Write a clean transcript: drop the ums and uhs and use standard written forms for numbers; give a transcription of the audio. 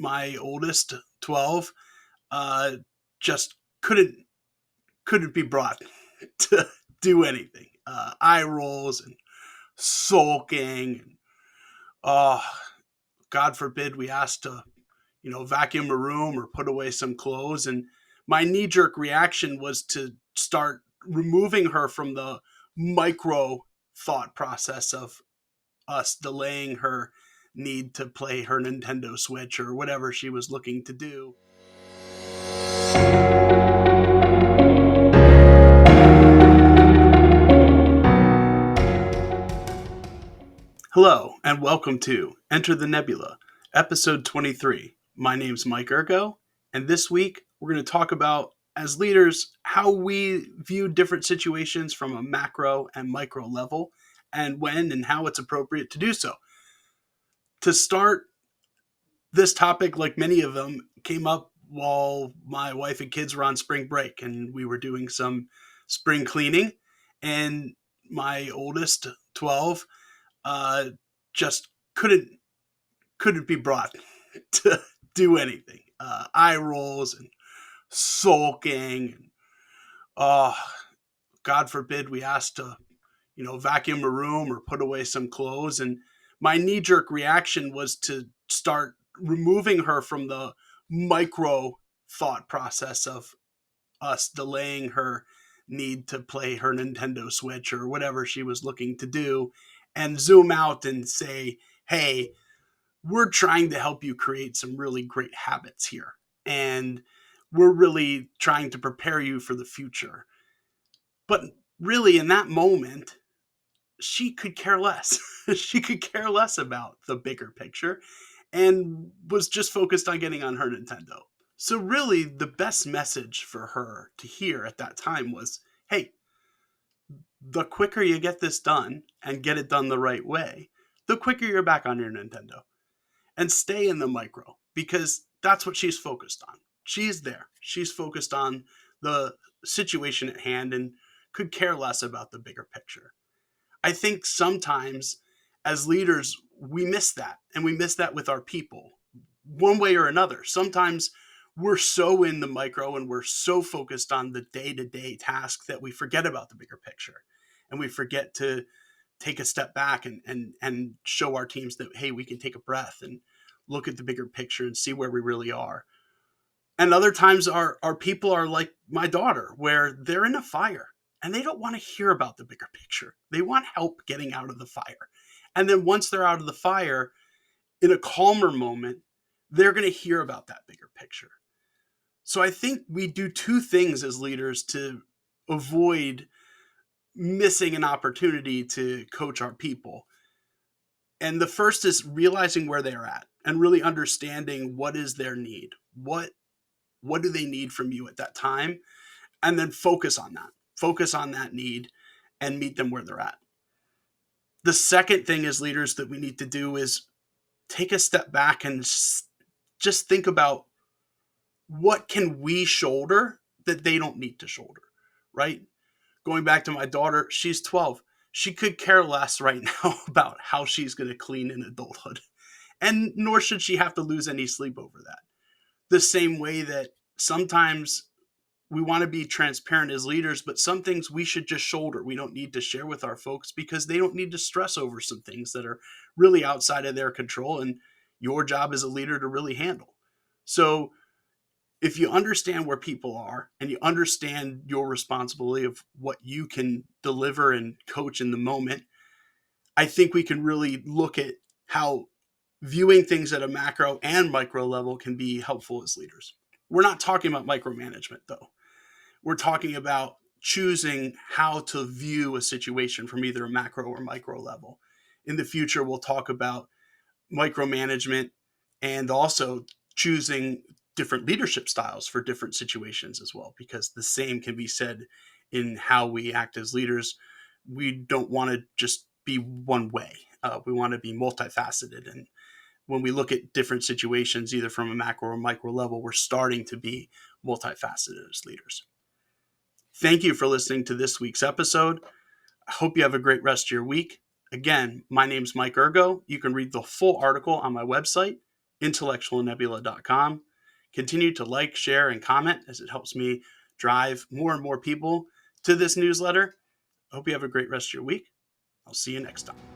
my oldest, 12, uh, just couldn't be brought to do anything. Eye rolls and sulking. And, uh, God forbid we asked to, vacuum a room or put away some clothes. And my knee jerk reaction was to start removing her from the micro thought process of us delaying her need to play her Nintendo Switch or whatever she was looking to do. Hello, and welcome to Enter the Nebula, episode 23. My name's Mike Ergo, and this week we're going to talk about, as leaders, how we view different situations from a macro and micro level, and when and how it's appropriate to do so. To start, this topic, like many of them, came up while my wife and kids were on spring break, and we were doing some spring cleaning, and my oldest, 12, uh, just couldn't be brought to do anything. Eye rolls and sulking. And, uh, God forbid we asked to, vacuum a room or put away some clothes. And my knee jerk reaction was to start removing her from the micro thought process of us delaying her need to play her Nintendo Switch or whatever she was looking to do, and zoom out and say, hey, we're trying to help you create some really great habits here. And we're really trying to prepare you for the future. But really, in that moment, she could care less. She could care less about the bigger picture and was just focused on getting on her Nintendo. So, really, the best message for her to hear at that time was, hey, the quicker you get this done and get it done the right way, the quicker you're back on your Nintendo. And stay in the micro, because that's what she's focused on. She's there. She's focused on the situation at hand and could care less about the bigger picture. I think sometimes as leaders, we miss that, and we miss that with our people one way or another. Sometimes we're so in the micro and we're so focused on the day-to-day task that we forget about the bigger picture, and we forget to take a step back and show our teams that, hey, we can take a breath and look at the bigger picture and see where we really are. And other times our people are like my daughter, where they're in a fire and they don't want to hear about the bigger picture. They want help getting out of the fire. And then once they're out of the fire, in a calmer moment, they're going to hear about that bigger picture. So I think we do two things as leaders to avoid missing an opportunity to coach our people. And the first is realizing where they're at and really understanding what is their need. What do they need from you at that time? And then focus on that. Focus on that need and meet them where they're at. The second thing as leaders that we need to do is take a step back and just think about, what can we shoulder that they don't need to shoulder, right? Going back to my daughter, she's 12. She could care less right now about how she's going to clean in adulthood. And nor should she have to lose any sleep over that. The same way that sometimes we want to be transparent as leaders, but some things we should just shoulder. We don't need to share with our folks because they don't need to stress over some things that are really outside of their control, and your job as a leader to really handle. So if you understand where people are and you understand your responsibility of what you can deliver and coach in the moment, I think we can really look at how viewing things at a macro and micro level can be helpful as leaders. We're not talking about micromanagement, though. We're talking about choosing how to view a situation from either a macro or micro level. In the future, we'll talk about micromanagement and also choosing different leadership styles for different situations as well, because the same can be said in how we act as leaders. We don't want to just be one way. We want to be multifaceted. And when we look at different situations, either from a macro or micro level, we're starting to be multifaceted as leaders. Thank you for listening to this week's episode. I hope you have a great rest of your week. Again, my name's Mike Ergo. You can read the full article on my website, intellectualnebula.com. Continue to like, share, and comment as it helps me drive more and more people to this newsletter. I hope you have a great rest of your week. I'll see you next time.